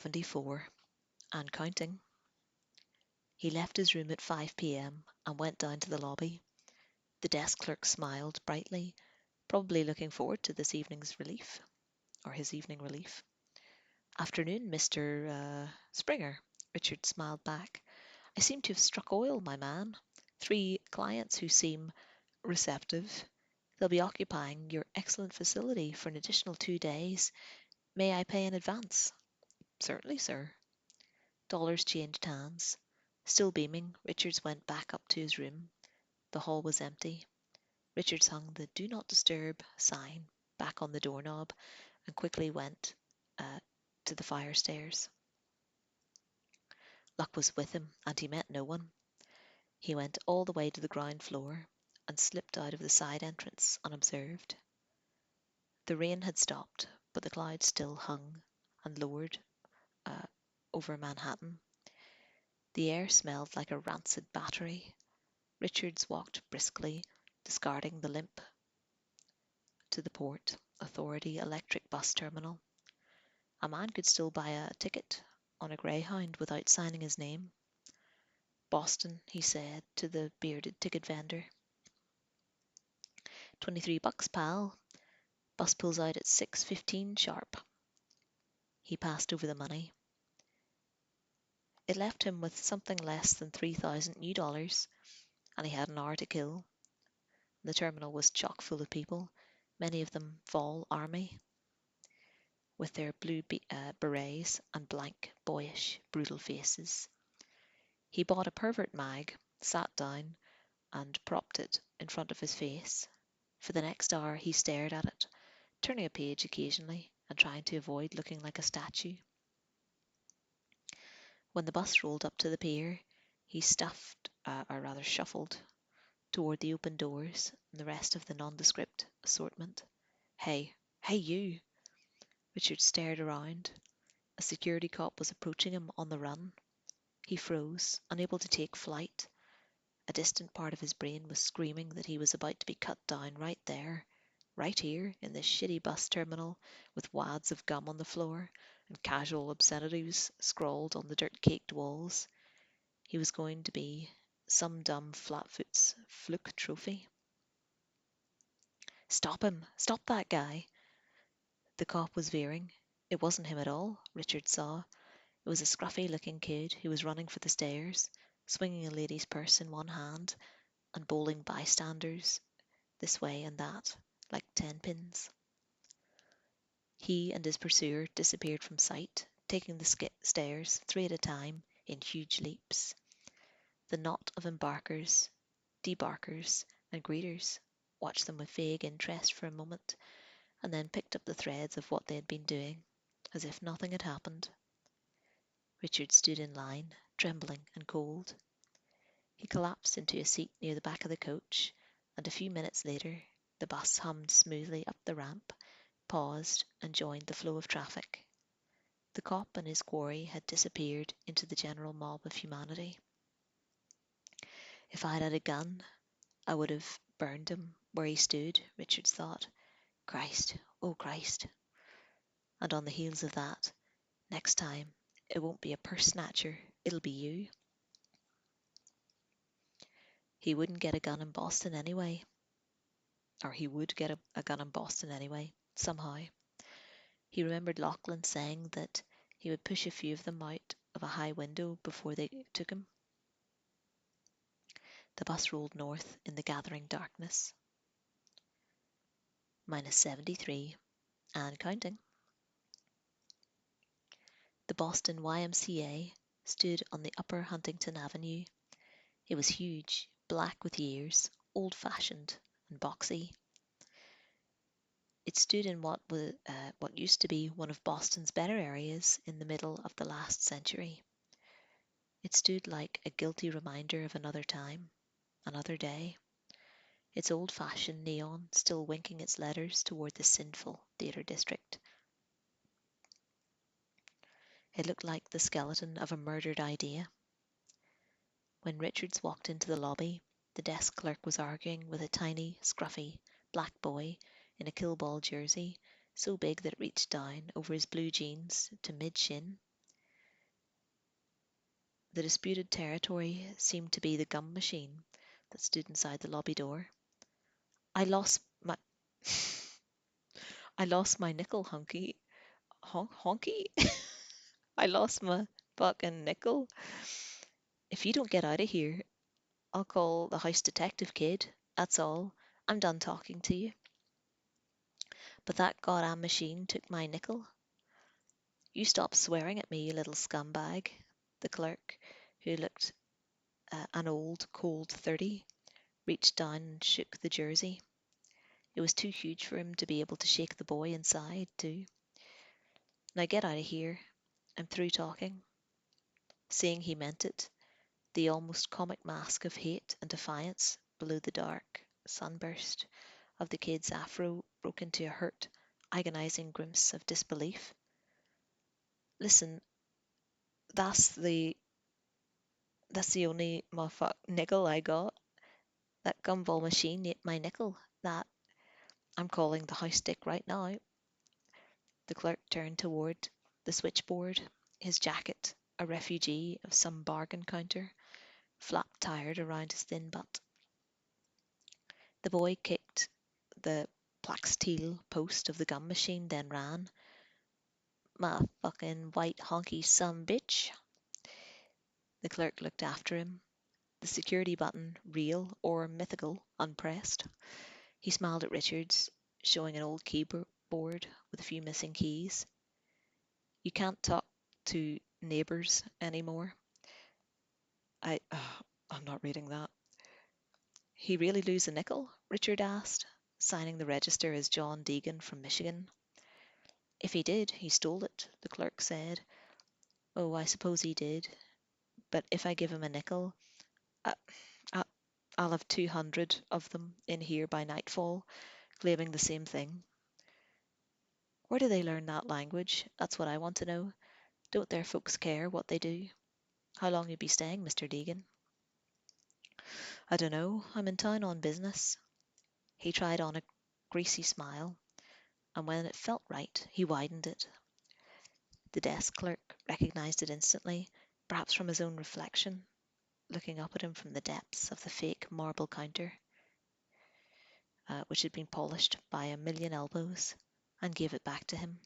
74 and counting. He left his room at 5 p.m. and went down to the lobby. The desk clerk smiled brightly, probably looking forward to this evening's relief, or his evening relief. Afternoon, Mr. Springer, Richard smiled back. I seem to have struck oil, my man. 3 clients who seem receptive. They'll be occupying your excellent facility for an additional 2 days. May I pay in advance? Certainly, sir. Dollars changed hands. Still beaming, Richards went back up to his room. The hall was empty. Richards hung the Do Not Disturb sign back on the doorknob and quickly went to the fire stairs. Luck was with him, and he met no one. He went all the way to the ground floor and slipped out of the side entrance unobserved. The rain had stopped, but the clouds still hung and lowered uh, over Manhattan. The air smelled like a rancid battery. Richards walked briskly, discarding the limp to the Port Authority electric bus terminal. A man could still buy a ticket on a Greyhound without signing his name. Boston, he said to the bearded ticket vendor. 23 bucks, pal. Bus pulls out at 6:15 sharp. He passed over the money. It left him with something less than 3,000 new dollars, and he had an hour to kill. The terminal was chock full of people, many of them Fall Army, with their blue berets and blank, boyish, brutal faces. He bought a pervert mag, sat down, and propped it in front of his face. For the next hour he stared at it, turning a page occasionally and trying to avoid looking like a statue. When the bus rolled up to the pier, he shuffled toward the open doors and the rest of the nondescript assortment. Hey, hey you! Richard stared around. A security cop was approaching him on the run. He froze, unable to take flight. A distant part of his brain was screaming that he was about to be cut down right there, right here in this shitty bus terminal with wads of gum on the floor and casual obscenities scrawled on the dirt-caked walls. He was going to be some dumb flatfoot's fluke trophy. Stop him! Stop that guy! The cop was veering. It wasn't him at all, Richard saw. It was a scruffy-looking kid who was running for the stairs, swinging a lady's purse in one hand and bowling bystanders this way and that, like 10-pins. He and his pursuer disappeared from sight, taking the stairs 3 at a time in huge leaps. The knot of embarkers, debarkers, and greeters watched them with vague interest for a moment, and then picked up the threads of what they had been doing, as if nothing had happened. Richard stood in line, trembling and cold. He collapsed into a seat near the back of the coach, and a few minutes later the bus hummed smoothly up the ramp, paused, and joined the flow of traffic. The cop and his quarry had disappeared into the general mob of humanity. If I'd had a gun, I would have burned him where he stood, Richards thought. Christ, oh Christ. And on the heels of that, next time, it won't be a purse snatcher, it'll be you. He wouldn't get a gun in Boston anyway. Or he would get a gun in Boston anyway, somehow. He remembered Lachlan saying that he would push a few of them out of a high window before they took him. The bus rolled north in the gathering darkness. -73 and counting. The Boston YMCA stood on the upper Huntington Avenue. It was huge, black with years, old-fashioned and boxy. It stood in what used to be one of Boston's better areas in the middle of the last century. It stood like a guilty reminder of another time, another day. Its old-fashioned neon still winking its letters toward the sinful theatre district. It looked like the skeleton of a murdered idea. When Richards walked into the lobby, the desk clerk was arguing with a tiny, scruffy, black boy in a Killball jersey, so big that it reached down over his blue jeans to mid-shin. The disputed territory seemed to be the gum machine that stood inside the lobby door. I lost my I lost my nickel, honky. Honky? I lost my fucking nickel. If you don't get out of here, I'll call the house detective, kid. That's all. I'm done talking to you. But that goddamn machine took my nickel. You stop swearing at me, you little scumbag. The clerk, who looked an old, cold 30, reached down and shook the jersey. It was too huge for him to be able to shake the boy inside, too. Now get out of here. I'm through talking. Seeing he meant it, the almost comic mask of hate and defiance below the dark sunburst of the kid's afro broke into a hurt, agonizing grimace of disbelief. Listen, that's the that's the only nickel I got. That gumball machine ate my nickel. That I'm calling the house dick right now. The clerk turned toward the switchboard, his jacket, a refugee of some bargain counter, flapped tired around his thin butt. The boy kicked the plaxteel post of the gum machine, then ran. My fucking white honky son bitch. The clerk looked after him, the security button, real or mythical, unpressed. He smiled at Richards, showing an old keyboard with a few missing keys. You can't talk to neighbours anymore. I'm not reading that. He really lose a nickel? Richard asked, signing the register as John Deegan from Michigan. If he did, he stole it, the clerk said. Oh, I suppose he did. But if I give him a nickel, I, I, I'll have 200 of them in here by nightfall, claiming the same thing. Where do they learn that language? That's what I want to know. Don't their folks care what they do? How long you be staying, Mr. Deegan? I don't know. I'm in town on business. He tried on a greasy smile, and when it felt right, he widened it. The desk clerk recognized it instantly, perhaps from his own reflection, looking up at him from the depths of the fake marble counter, which had been polished by a million elbows, and gave it back to him.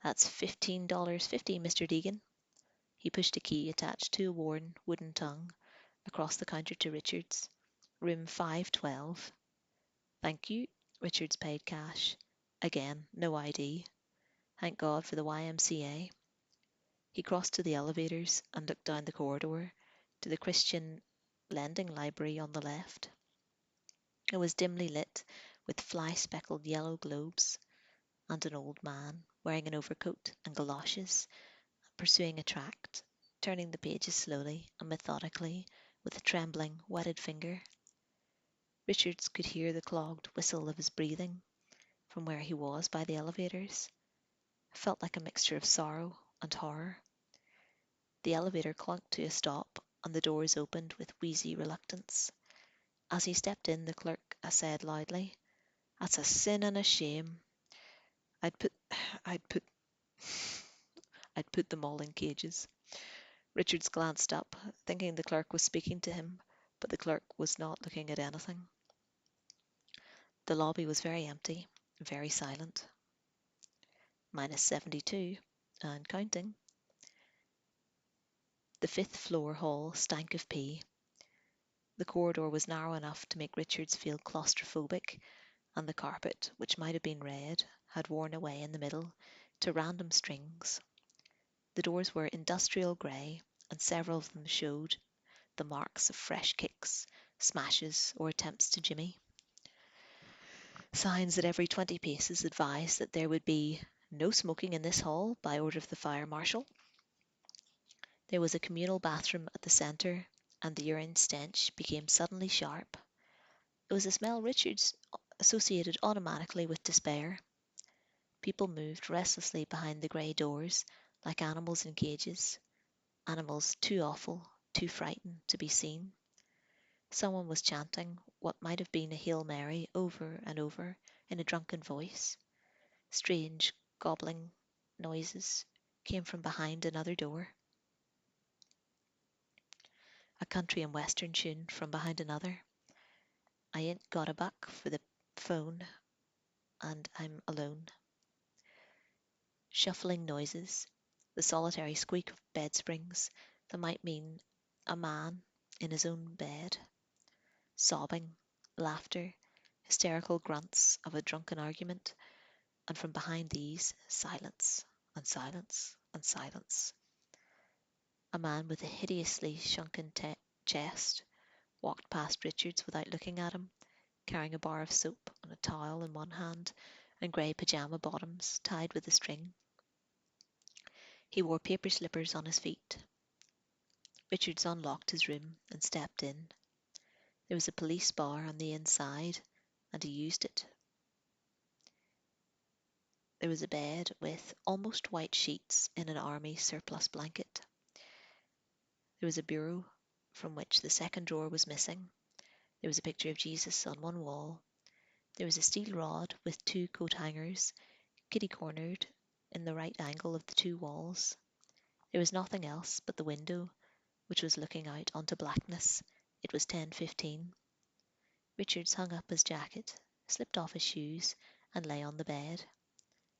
That's $15.50, Mr. Deegan. He pushed a key attached to a worn wooden tongue across the counter to Richards. Room 512. Thank you. Richards paid cash. Again, no ID. Thank God for the YMCA. He crossed to the elevators and looked down the corridor to the Christian lending library on the left. It was dimly lit with fly-speckled yellow globes, and an old man, wearing an overcoat and galoshes, pursuing a tract, turning the pages slowly and methodically with a trembling, wetted finger. Richards could hear the clogged whistle of his breathing from where he was by the elevators. It felt like a mixture of sorrow and horror. The elevator clunked to a stop, and the doors opened with wheezy reluctance. As he stepped in, the clerk said loudly, "That's a sin and a shame. I'd put, I'd put, I'd put them all in cages." Richards glanced up, thinking the clerk was speaking to him, but the clerk was not looking at anything. The lobby was very empty, very silent. -72, and counting. The fifth floor hall stank of pee. The corridor was narrow enough to make Richards feel claustrophobic, and the carpet, which might have been red, had worn away in the middle to random strings. The doors were industrial grey, and several of them showed the marks of fresh kicks, smashes, or attempts to jimmy. Signs at every 20 paces advised that there would be no smoking in this hall by order of the fire marshal. There was a communal bathroom at the centre, and the urine stench became suddenly sharp. It was a smell Richards associated automatically with despair. People moved restlessly behind the grey doors, like animals in cages, animals too awful, too frightened to be seen. Someone was chanting what might have been a Hail Mary over and over in a drunken voice. Strange, gobbling noises came from behind another door. a country and western tune from behind another. I ain't got a buck for the phone, and I'm alone. Shuffling noises, the solitary squeak of bed springs that might mean a man in his own bed, sobbing, laughter, hysterical grunts of a drunken argument, and from behind these, silence and silence and silence. A man with a hideously shrunken chest walked past Richards without looking at him, carrying a bar of soap and a towel in one hand and grey pyjama bottoms tied with a string. He wore paper slippers on his feet. Richards unlocked his room and stepped in. There was a police bar on the inside, and he used it. There was a bed with almost white sheets in an army surplus blanket. There was a bureau from which the second drawer was missing. There was a picture of Jesus on one wall. There was a steel rod with two coat hangers, kitty-cornered in the right angle of the two walls. There was nothing else but the window, which was looking out onto blackness. It was 10:15. Richards hung up his jacket, slipped off his shoes, and lay on the bed.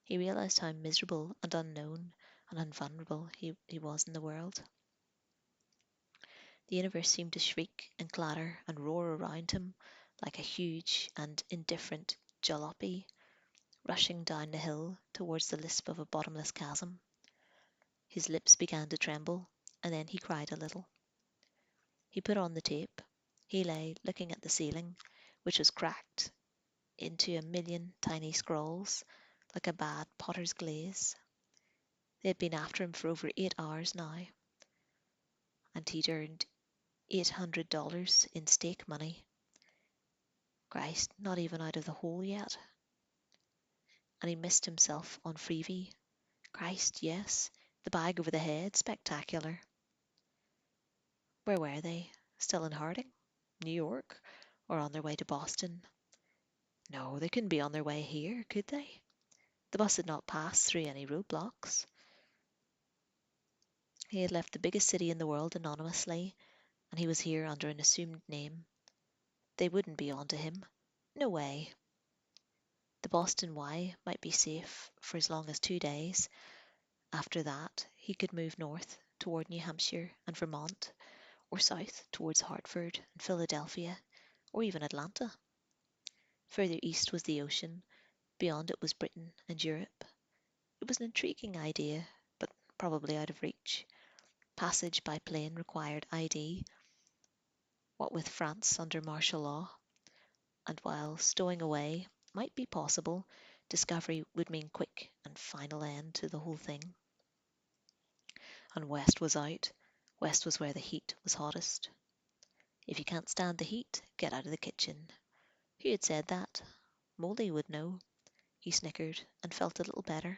He realized how miserable and unknown and invulnerable he was in the world. The universe seemed to shriek and clatter and roar around him like a huge and indifferent jalopy rushing down the hill towards the lisp of a bottomless chasm. His lips began to tremble, and then he cried a little. He put on the tape. He lay looking at the ceiling, which was cracked into a million tiny scrawls, like a bad potter's glaze. They had been after him for over 8 hours now, and he'd earned $800 in stake money. Christ, not even out of the hole yet. And he missed himself on Freevey. Christ, yes, the bag over the head, spectacular. Where were they? Still in Harding? New York? Or on their way to Boston? No, they couldn't be on their way here, could they? The bus had not passed through any roadblocks. He had left the biggest city in the world anonymously, and he was here under an assumed name. They wouldn't be on to him. No way. The Boston Y might be safe for as long as 2 days. After that, he could move north toward New Hampshire and Vermont, or south towards Hartford and Philadelphia, or even Atlanta. Further east was the ocean, beyond it was Britain and Europe. It was an intriguing idea, but probably out of reach. Passage by plane required ID, what with France under martial law, and while stowing away might be possible, discovery would mean quick and final end to the whole thing. And west was out. West was where the heat was hottest. If you can't stand the heat, get out of the kitchen. Who had said that? Molly would know. He snickered and felt a little better.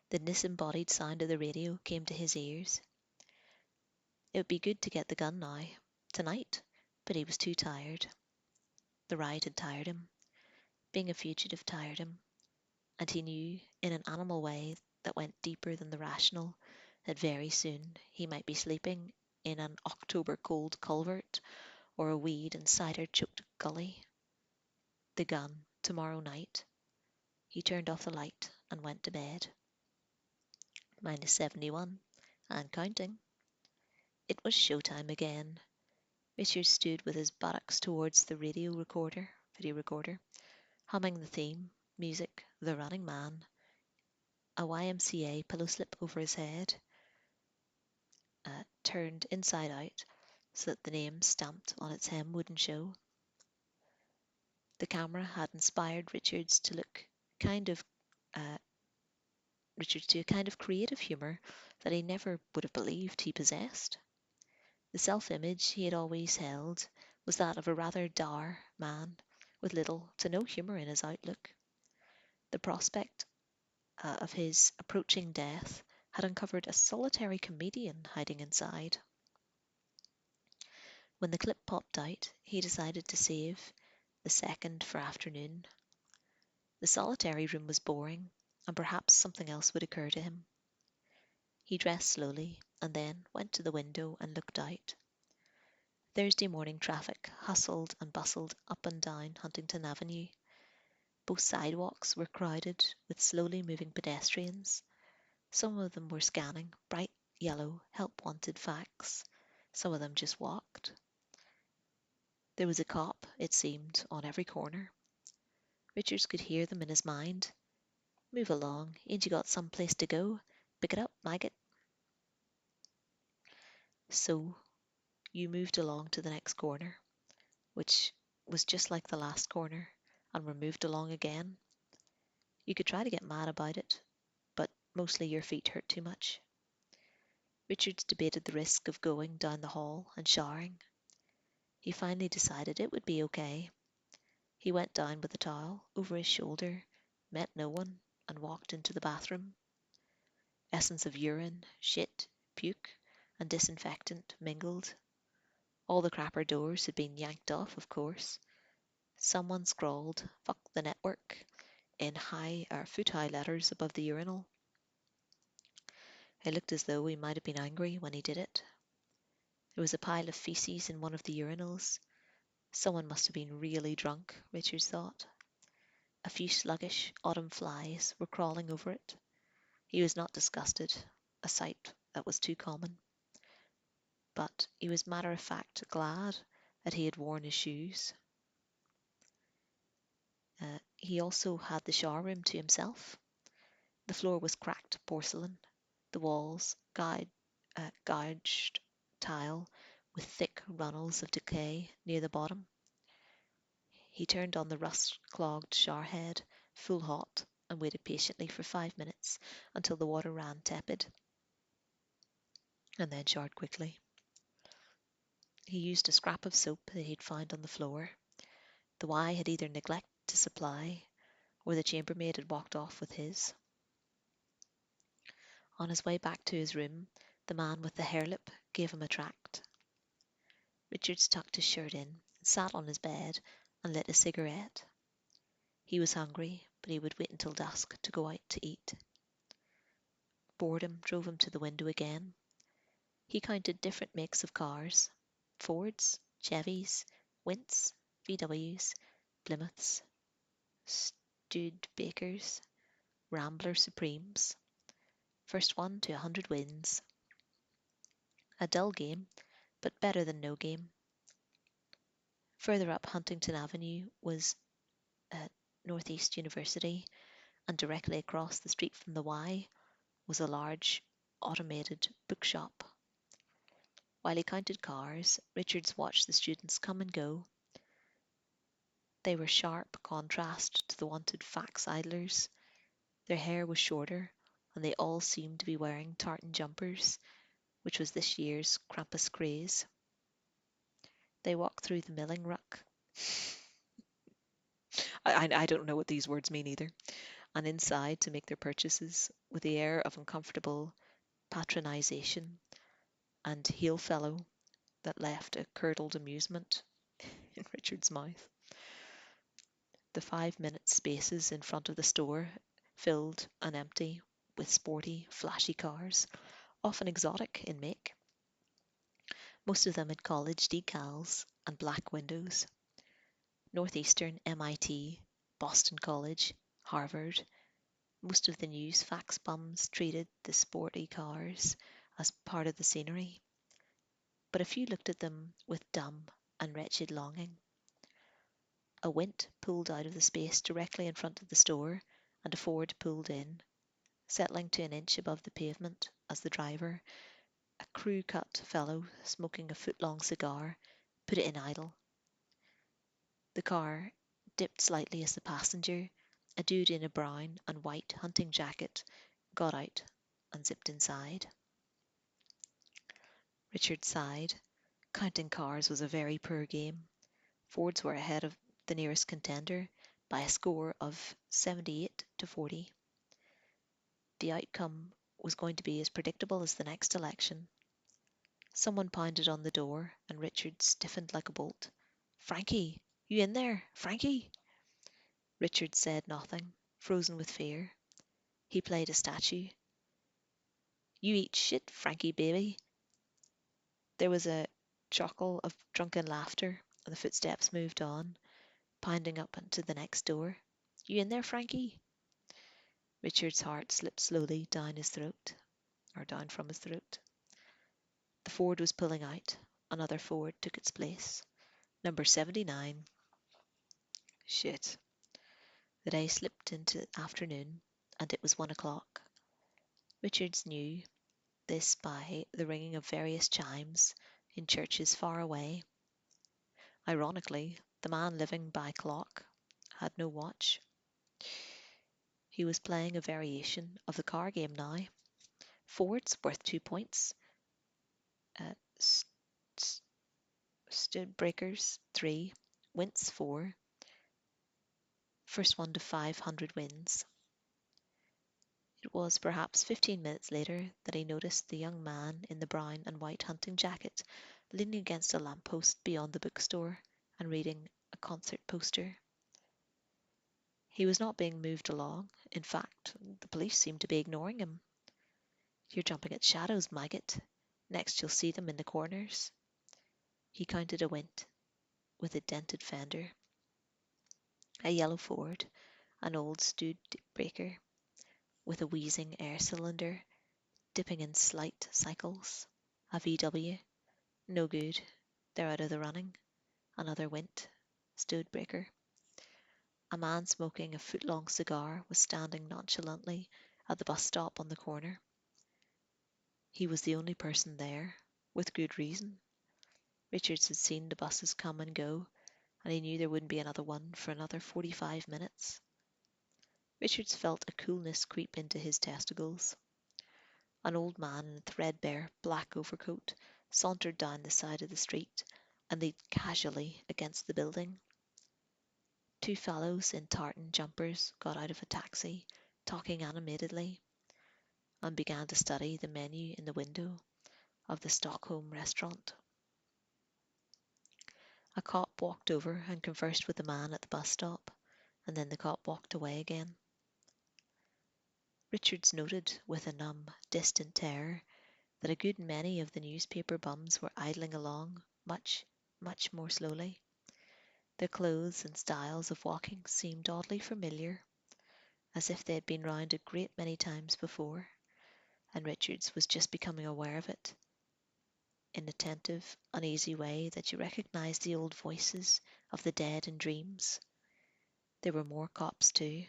The disembodied sound of the radio came to his ears. It would be good to get the gun now, tonight, but he was too tired. The ride had tired him. Being a fugitive tired him, and he knew, in an animal way that went deeper than the rational, that very soon he might be sleeping in an October cold culvert or a weed and cider choked gully. The gun, tomorrow night. He turned off the light and went to bed. -71, and counting. It was showtime again. Richard stood with his buttocks towards the video recorder, humming the theme, music, The Running Man, a YMCA pillow slip over his head, turned inside out so that the name stamped on its hem wouldn't show. The camera had inspired Richards to uh, a kind of creative humour that he never would have believed he possessed. The self-image he had always held was that of a rather dour man with little to no humour in his outlook. The prospect of his approaching death had uncovered a solitary comedian hiding inside. When the clip popped out, he decided to save the second for afternoon. The solitary room was boring, and perhaps something else would occur to him. He dressed slowly, and then went to the window and looked out. Thursday morning traffic hustled and bustled up and down Huntington Avenue. Both sidewalks were crowded with slowly moving pedestrians. Some of them were scanning bright yellow help wanted facts. Some of them just walked. There was a cop, it seemed, on every corner. Richards could hear them in his mind. Move along, ain't you got some place to go? Pick it up, maggot. So you moved along to the next corner, which was just like the last corner, and were moved along again. You could try to get mad about it, but mostly your feet hurt too much. Richards debated the risk of going down the hall and showering. He finally decided it would be okay. He went down with a towel over his shoulder, met no one, and walked into the bathroom. Essence of urine, shit, puke, and disinfectant mingled. All the crapper doors had been yanked off, of course. Someone scrawled, "Fuck the network," in high or foot-high letters above the urinal. It looked as though he might have been angry when he did it. There was a pile of feces in one of the urinals. Someone must have been really drunk, Richards thought. A few sluggish autumn flies were crawling over it. He was not disgusted, a sight that was too common. But he was matter-of-fact glad that he had worn his shoes. He also had the shower room to himself. The floor was cracked porcelain, the walls gouged tile with thick runnels of decay near the bottom. He turned on the rust-clogged shower head, full hot, and waited patiently for 5 minutes until the water ran tepid, and then showered quickly. He used a scrap of soap that he'd found on the floor. The Y had either neglected to supply, or the chambermaid had walked off with his. On his way back to his room, the man with the hairlip gave him a tract. Richards tucked his shirt in, sat on his bed, and lit a cigarette. He was hungry, but he would wait until dusk to go out to eat. Boredom drove him to the window again. He counted different makes of cars: Fords, Chevys, Wints, VWs, Plymouths, Studebakers, Rambler Supremes. First one to 100 wins. A dull game, but better than no game. Further up Huntington Avenue was Northeast University, and directly across the street from the Y was a large automated bookshop. While he counted cars, Richards watched the students come and go. They were sharp contrast to the wanted fax idlers. Their hair was shorter, and they all seemed to be wearing tartan jumpers, which was this year's Krampus craze. They walked through the milling ruck. I don't know what these words mean either. And inside to make their purchases with the air of uncomfortable patronization and heel fellow that left a curdled amusement in Richard's mouth. The 5-minute spaces in front of the store filled and empty with sporty, flashy cars, often exotic in make. Most of them had college decals and black windows. Northeastern, MIT, Boston College, Harvard. Most of the news fax bums treated the sporty cars as part of the scenery, but a few looked at them with dumb and wretched longing. A Wint pulled out of the space directly in front of the store, and a Ford pulled in, settling to an inch above the pavement as the driver, a crew-cut fellow smoking a foot-long cigar, put it in idle. The car dipped slightly as the passenger, a dude in a brown and white hunting jacket, got out and zipped inside. Richard sighed. Counting cars was a very poor game. Fords were ahead of the nearest contender by a score of 78-40. The outcome was going to be as predictable as the next election. Someone pounded on the door, and Richard stiffened like a bolt. "Frankie, you in there? Frankie?" Richard said nothing, frozen with fear. He played a statue. You eat shit, Frankie baby. There was a chuckle of drunken laughter, and the footsteps moved on, pounding up into the next door. You in there, Frankie? Richard's heart slipped slowly down his throat, or down from his throat. The Ford was pulling out. Another Ford took its place. Number 79. Shit. The day slipped into afternoon, and it was 1 o'clock. Richards knew this by the ringing of various chimes in churches far away. Ironically, the man living by clock had no watch. He was playing a variation of the car game now. Fords worth 2 points. Uh, stood breakers 3. Wints 4. First one to 500 wins. It was perhaps 15 minutes later that he noticed the young man in the brown and white hunting jacket leaning against a lamppost beyond the bookstore and reading a concert poster. He was not being moved along. In fact, the police seemed to be ignoring him. You're jumping at shadows, maggot. Next you'll see them in the corners. He counted a Wint with a dented fender, a yellow Ford, an old stewed breaker with a wheezing air cylinder dipping in slight cycles, a VW, no good, they're out of the running, another Wint, stewed breaker. A man smoking a foot-long cigar was standing nonchalantly at the bus stop on the corner. He was the only person there, with good reason. Richards had seen the buses come and go, and he knew there wouldn't be another one for another 45 minutes. Richards felt a coolness creep into his testicles. An old man in a threadbare black overcoat sauntered down the side of the street and leaned casually against the building. Two fellows in tartan jumpers got out of a taxi, talking animatedly, and began to study the menu in the window of the Stockholm restaurant. A cop walked over and conversed with the man at the bus stop, and then the cop walked away again. Richards noted with a numb, distant terror that a good many of the newspaper bums were idling along much, much more slowly. Their clothes and styles of walking seemed oddly familiar, as if they had been round a great many times before, and Richards was just becoming aware of it, in a tentative, uneasy way that you recognised the old voices of the dead in dreams. There were more cops too.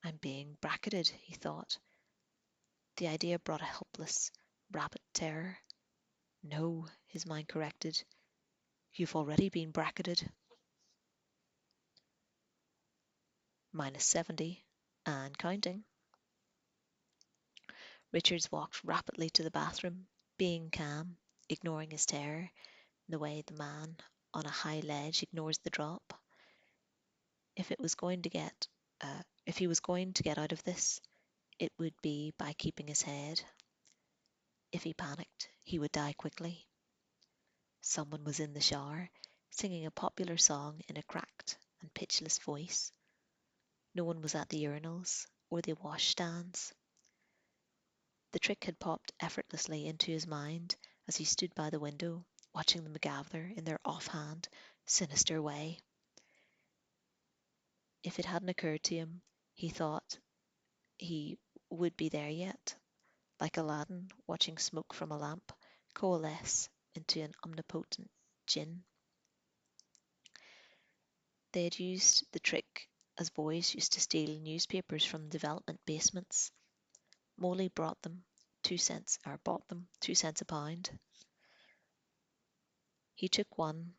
I'm being bracketed, he thought. The idea brought a helpless, rapid terror. No, his mind corrected. You've already been bracketed. Minus 70, and counting. Richards walked rapidly to the bathroom, being calm, ignoring his terror, in the way the man on a high ledge ignores the drop. If it was going to get, if he was going to get out of this, it would be by keeping his head. If he panicked, he would die quickly. Someone was in the shower, singing a popular song in a cracked and pitchless voice. No one was at the urinals or the washstands. The trick had popped effortlessly into his mind as he stood by the window, watching them gather in their offhand, sinister way. If it hadn't occurred to him, he thought he would be there yet, like Aladdin watching smoke from a lamp coalesce into an omnipotent jinn. They had used the trick as boys used to steal newspapers from development basements. Molly bought them 2 cents a pound. He took one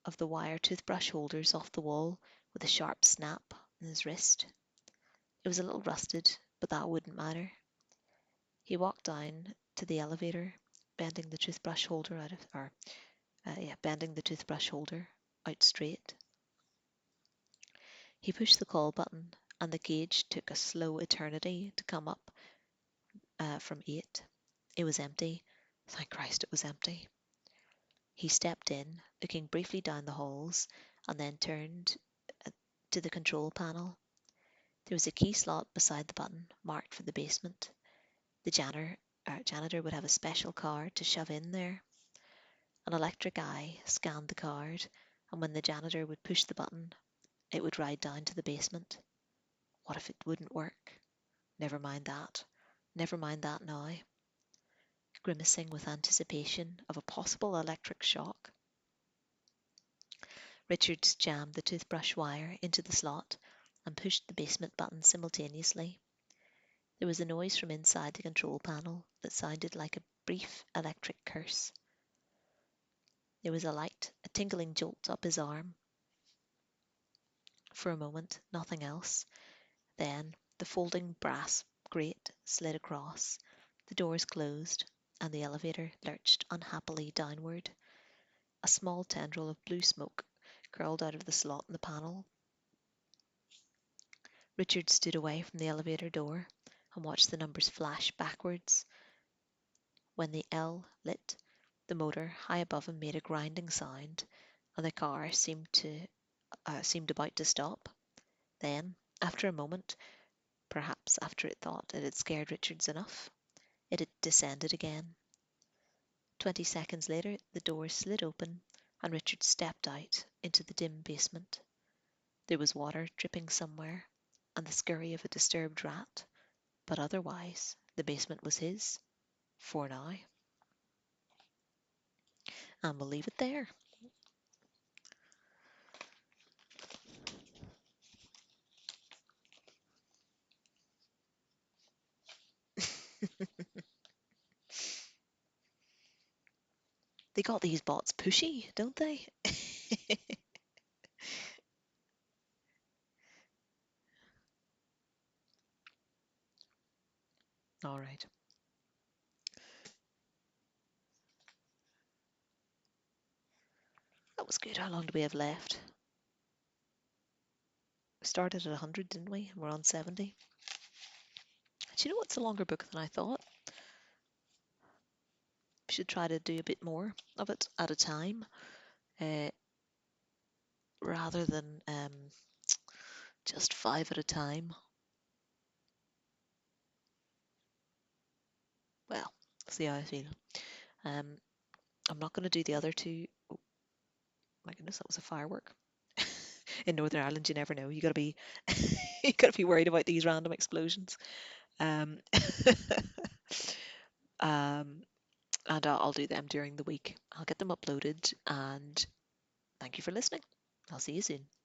of the wire toothbrush holders off the wall with a sharp snap in his wrist. It was a little rusted, but that wouldn't matter. He walked down to the elevator, bending the toothbrush holder out straight. He pushed the call button, and the gauge took a slow eternity to come up from 8. It was empty. Thank Christ it was empty. He stepped in, looking briefly down the halls, and then turned to the control panel. There was a key slot beside the button, marked for the basement. The janitor would have a special card to shove in there. An electric eye scanned the card, and when the janitor would push the button, it would ride down to the basement. What if it wouldn't work? Never mind that. Never mind that now. Grimacing with anticipation of a possible electric shock, Richards jammed the toothbrush wire into the slot and pushed the basement button simultaneously. There was a noise from inside the control panel that sounded like a brief electric curse. There was a light, a tingling jolt up his arm. For a moment, nothing else. Then the folding brass grate slid across, the doors closed, and the elevator lurched unhappily downward. A small tendril of blue smoke curled out of the slot in the panel. Richard stood away from the elevator door and watched the numbers flash backwards. When the L lit, the motor high above him made a grinding sound, and the car seemed about to stop. Then, after a moment, perhaps after it thought it had scared Richards enough, it had descended again. 20 seconds later, the doors slid open, and Richard stepped out into the dim basement. There was water dripping somewhere, and the scurry of a disturbed rat, but otherwise the basement was his, for now. And we'll leave it there. They got these bots pushy, don't they? All right. That was good. How long do we have left? We started at 100, didn't we? We're on 70. Do you know what's a longer book than I thought? We should try to do a bit more of it at a time, uh, rather than just 5 at a time. Well, see how I feel. Um, I'm not going to do the other two. Oh my goodness, that was a firework. In Northern Ireland, you never know. You got to be, you got to be worried about these random explosions. Um, um, and I'll do them during the week. I'll get them uploaded, and thank you for listening. I'll see you soon.